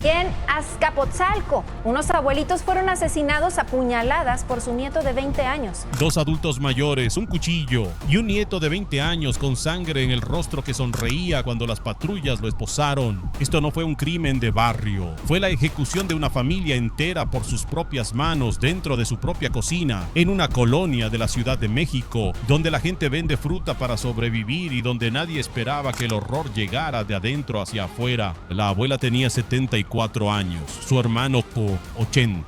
En Azcapotzalco, unos abuelitos fueron asesinados a puñaladas por su nieto de 20 años. Dos adultos mayores, un cuchillo y un nieto de 20 años con sangre en el rostro que sonreía cuando las patrullas lo esposaron. Esto no fue un crimen de barrio, fue la ejecución de una familia entera por sus propias manos dentro de su propia cocina, en una colonia de la Ciudad de México, donde la gente vende fruta para sobrevivir y donde nadie esperaba que el horror llegara de adentro hacia afuera. La abuela tenía 74 años, su hermano 80.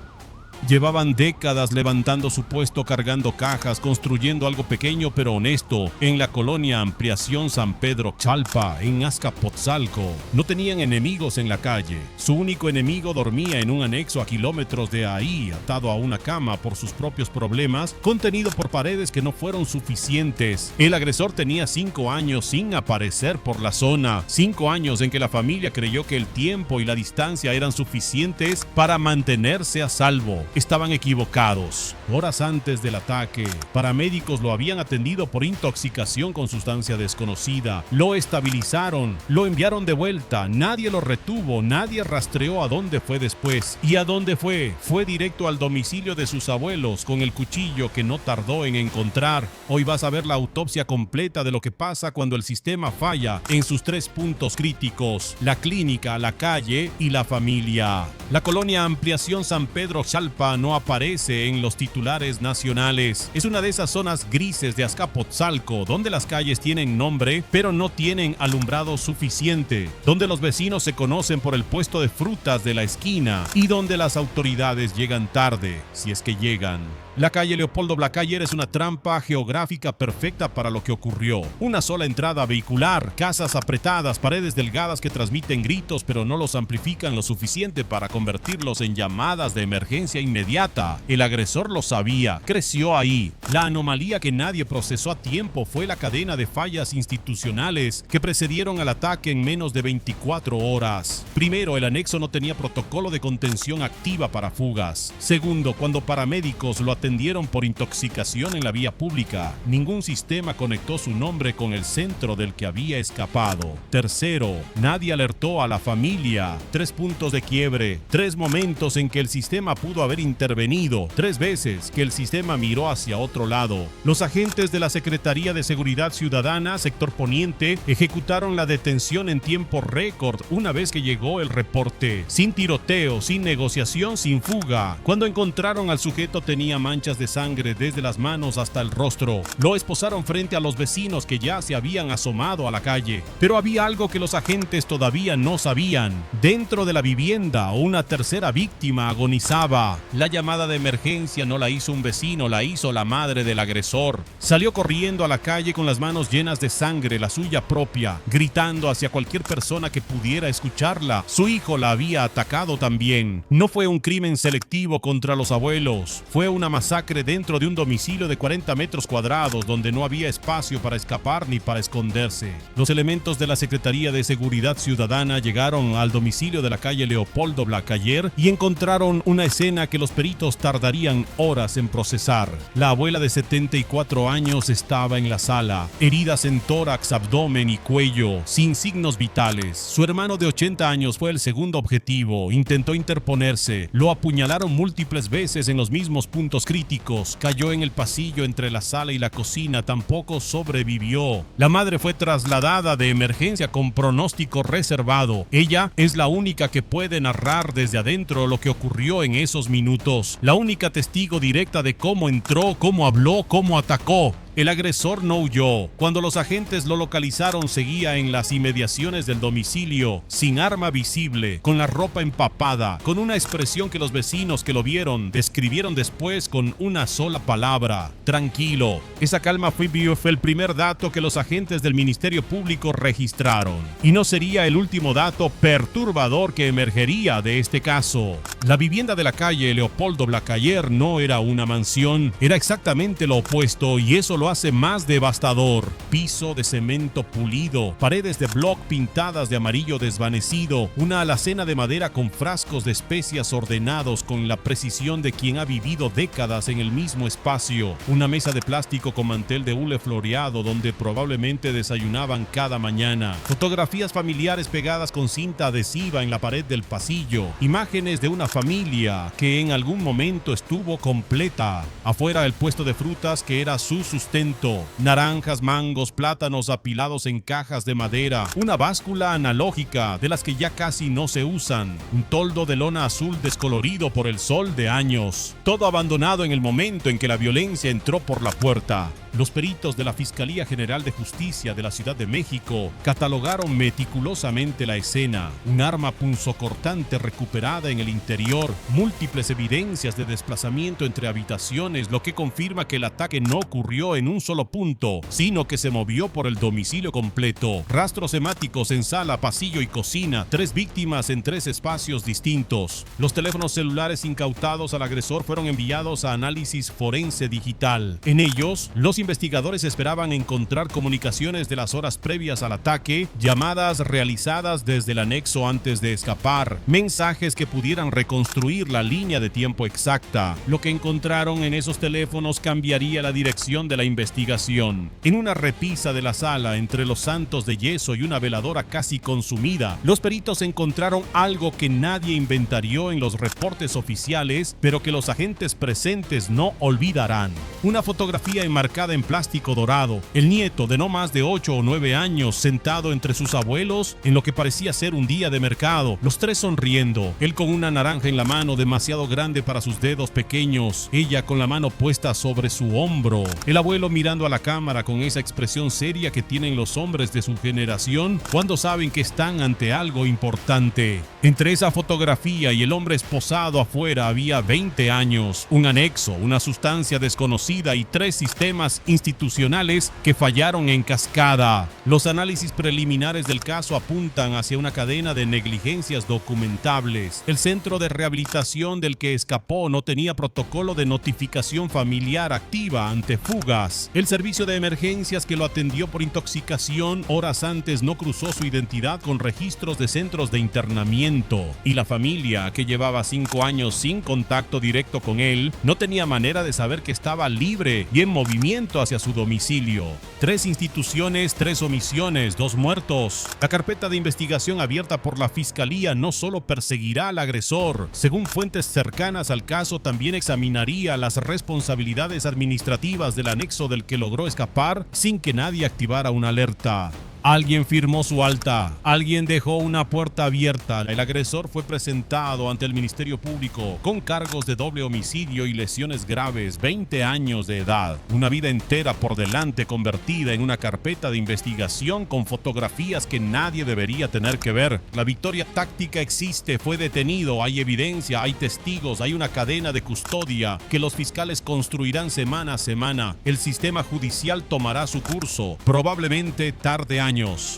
Llevaban décadas levantando su puesto, cargando cajas, construyendo algo pequeño pero honesto en la colonia Ampliación San Pedro Chalpa, en Azcapotzalco. No tenían enemigos en la calle. Su único enemigo dormía en un anexo a kilómetros de ahí, atado a una cama por sus propios problemas, contenido por paredes que no fueron suficientes. El agresor tenía 5 años sin aparecer por la zona. 5 años en que la familia creyó que el tiempo y la distancia eran suficientes para mantenerse a salvo. Estaban equivocados. Horas antes del ataque, paramédicos lo habían atendido por intoxicación con sustancia desconocida. Lo estabilizaron, lo enviaron de vuelta. Nadie lo retuvo, nadie rastreó a dónde fue después. ¿Y a dónde fue? Fue directo al domicilio de sus abuelos con el cuchillo que no tardó en encontrar. Hoy vas a ver la autopsia completa de lo que pasa cuando el sistema falla en sus 3 puntos críticos: la clínica, la calle y la familia. La colonia Ampliación San Pedro Chalpa no aparece en los titulares nacionales. Es una de esas zonas grises de Azcapotzalco, donde las calles tienen nombre, pero no tienen alumbrado suficiente, donde los vecinos se conocen por el puesto de frutas de la esquina y donde las autoridades llegan tarde, si es que llegan. La calle Leopoldo Blacayer es una trampa geográfica perfecta para lo que ocurrió. Una sola entrada vehicular, casas apretadas, paredes delgadas que transmiten gritos pero no los amplifican lo suficiente para convertirlos en llamadas de emergencia inmediata. El agresor lo sabía, creció ahí. La anomalía que nadie procesó a tiempo fue la cadena de fallas institucionales que precedieron al ataque en menos de 24 horas. Primero, el anexo no tenía protocolo de contención activa para fugas. Segundo, cuando paramédicos lo atendieron por intoxicación en la vía pública, ningún sistema conectó su nombre con el centro del que había escapado. Tercero, nadie alertó a la familia. 3 puntos de quiebre, 3 momentos en que el sistema pudo haber intervenido, 3 veces que el sistema miró hacia otro lado. Los agentes de la Secretaría de Seguridad Ciudadana, sector poniente, ejecutaron la detención en tiempo récord una vez que llegó el reporte. Sin tiroteo, sin negociación, sin fuga. Cuando encontraron al sujeto tenía manchas de sangre desde las manos hasta el rostro. Lo esposaron frente a los vecinos que ya se habían asomado a la calle. Pero había algo que los agentes todavía no sabían. Dentro de la vivienda, una tercera víctima agonizaba. La llamada de emergencia no la hizo un vecino, la hizo la madre del agresor. Salió corriendo a la calle con las manos llenas de sangre, la suya propia, gritando hacia cualquier persona que pudiera escucharla. Su hijo la había atacado también. No fue un crimen selectivo contra los abuelos, fue una masacre dentro de un domicilio de 40 metros cuadrados donde no había espacio para escapar ni para esconderse. Los elementos de la Secretaría de Seguridad Ciudadana llegaron al domicilio de la calle Leopoldo Blacayer y encontraron una escena que los peritos tardarían horas en procesar. La abuela de 74 años estaba en la sala, heridas en tórax, abdomen y cuello, sin signos vitales. Su hermano de 80 años fue el segundo objetivo, intentó interponerse, lo apuñalaron múltiples veces en los mismos puntos críticos, cayó en el pasillo entre la sala y la cocina, tampoco sobrevivió. La madre fue trasladada de emergencia con pronóstico reservado. Ella es la única que puede narrar desde adentro lo que ocurrió en esos minutos, la única testigo directa de cómo entró, cómo habló, cómo atacó. El agresor no huyó. Cuando los agentes lo localizaron, seguía en las inmediaciones del domicilio, sin arma visible, con la ropa empapada, con una expresión que los vecinos que lo vieron describieron después con una sola palabra: tranquilo. Esa calma fue el primer dato que los agentes del Ministerio Público registraron. Y no sería el último dato perturbador que emergería de este caso. La vivienda de la calle Leopoldo Blacayer no era una mansión, era exactamente lo opuesto y eso lo hace más devastador. Piso de cemento pulido, paredes de bloc pintadas de amarillo desvanecido, una alacena de madera con frascos de especias ordenados con la precisión de quien ha vivido décadas en el mismo espacio, una mesa de plástico con mantel de hule floreado donde probablemente desayunaban cada mañana, fotografías familiares pegadas con cinta adhesiva en la pared del pasillo, imágenes de una familia que en algún momento estuvo completa, afuera el puesto de frutas que era su sustento, naranjas, mangos, plátanos apilados en cajas de madera, una báscula analógica de las que ya casi no se usan, un toldo de lona azul descolorido por el sol de años, todo abandonado en el momento en que la violencia entró por la puerta. Los peritos de la Fiscalía General de Justicia de la Ciudad de México catalogaron meticulosamente la escena, un arma punzocortante recuperada en el interior, múltiples evidencias de desplazamiento entre habitaciones, lo que confirma que el ataque no ocurrió en un solo punto, sino que se movió por el domicilio completo. Rastros hemáticos en sala, pasillo y cocina, 3 víctimas en 3 espacios distintos. Los teléfonos celulares incautados al agresor fueron enviados a análisis forense digital. En ellos, los investigadores esperaban encontrar comunicaciones de las horas previas al ataque, llamadas realizadas desde el anexo antes de escapar, mensajes que pudieran reconstruir la línea de tiempo exacta. Lo que encontraron en esos teléfonos cambiaría la dirección de la investigación. En una repisa de la sala, entre los santos de yeso y una veladora casi consumida, los peritos encontraron algo que nadie inventarió en los reportes oficiales, pero que los agentes presentes no olvidarán. Una fotografía enmarcada en plástico dorado, el nieto de no más de 8 o 9 años sentado entre sus abuelos en lo que parecía ser un día de mercado, los 3 sonriendo, él con una naranja en la mano demasiado grande para sus dedos pequeños, ella con la mano puesta sobre su hombro, el abuelo mirando a la cámara con esa expresión seria que tienen los hombres de su generación cuando saben que están ante algo importante. Entre esa fotografía y el hombre esposado afuera había 20 años, un anexo, una sustancia desconocida y 3 sistemas institucionales que fallaron en cascada. Los análisis preliminares del caso apuntan hacia una cadena de negligencias documentables. El centro de rehabilitación del que escapó no tenía protocolo de notificación familiar activa ante fugas. El servicio de emergencias que lo atendió por intoxicación horas antes no cruzó su identidad con registros de centros de internamiento. Y la familia, que llevaba 5 años sin contacto directo con él, no tenía manera de saber que estaba libre y en movimiento hacia su domicilio. 3 instituciones, 3 omisiones, 2 muertos. La carpeta de investigación abierta por la Fiscalía no solo perseguirá al agresor, según fuentes cercanas al caso, también examinaría las responsabilidades administrativas del anexo del que logró escapar sin que nadie activara una alerta. Alguien firmó su alta, alguien dejó una puerta abierta. El agresor fue presentado ante el Ministerio Público con cargos de doble homicidio y lesiones graves, 20 años de edad. Una vida entera por delante convertida en una carpeta de investigación con fotografías que nadie debería tener que ver. La victoria táctica existe, fue detenido, hay evidencia, hay testigos, hay una cadena de custodia que los fiscales construirán semana a semana. El sistema judicial tomará su curso, probablemente tarde años.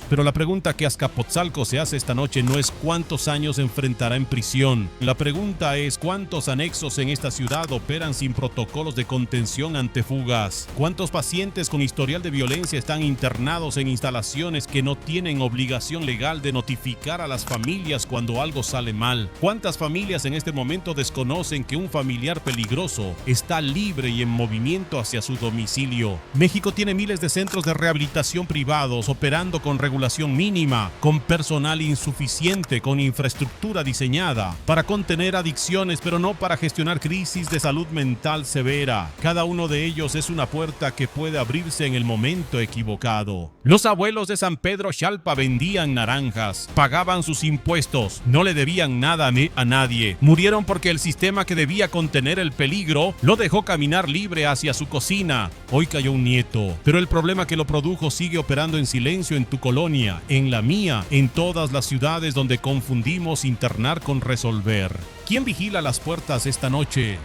Pero la pregunta que Azcapotzalco se hace esta noche no es cuántos años enfrentará en prisión. La pregunta es cuántos anexos en esta ciudad operan sin protocolos de contención ante fugas. Cuántos pacientes con historial de violencia están internados en instalaciones que no tienen obligación legal de notificar a las familias cuando algo sale mal. Cuántas familias en este momento desconocen que un familiar peligroso está libre y en movimiento hacia su domicilio. México tiene miles de centros de rehabilitación privados operando con regulación mínima, con personal insuficiente, con infraestructura diseñada para contener adicciones, pero no para gestionar crisis de salud mental severa. Cada uno de ellos es una puerta que puede abrirse en el momento equivocado. Los abuelos de San Pedro Xalpa vendían naranjas, pagaban sus impuestos, no le debían nada a nadie. Murieron porque el sistema que debía contener el peligro lo dejó caminar libre hacia su cocina. Hoy cayó un nieto, pero el problema que lo produjo sigue operando en silencio en tu colonia, en la mía, en todas las ciudades donde confundimos internar con resolver. ¿Quién vigila las puertas esta noche?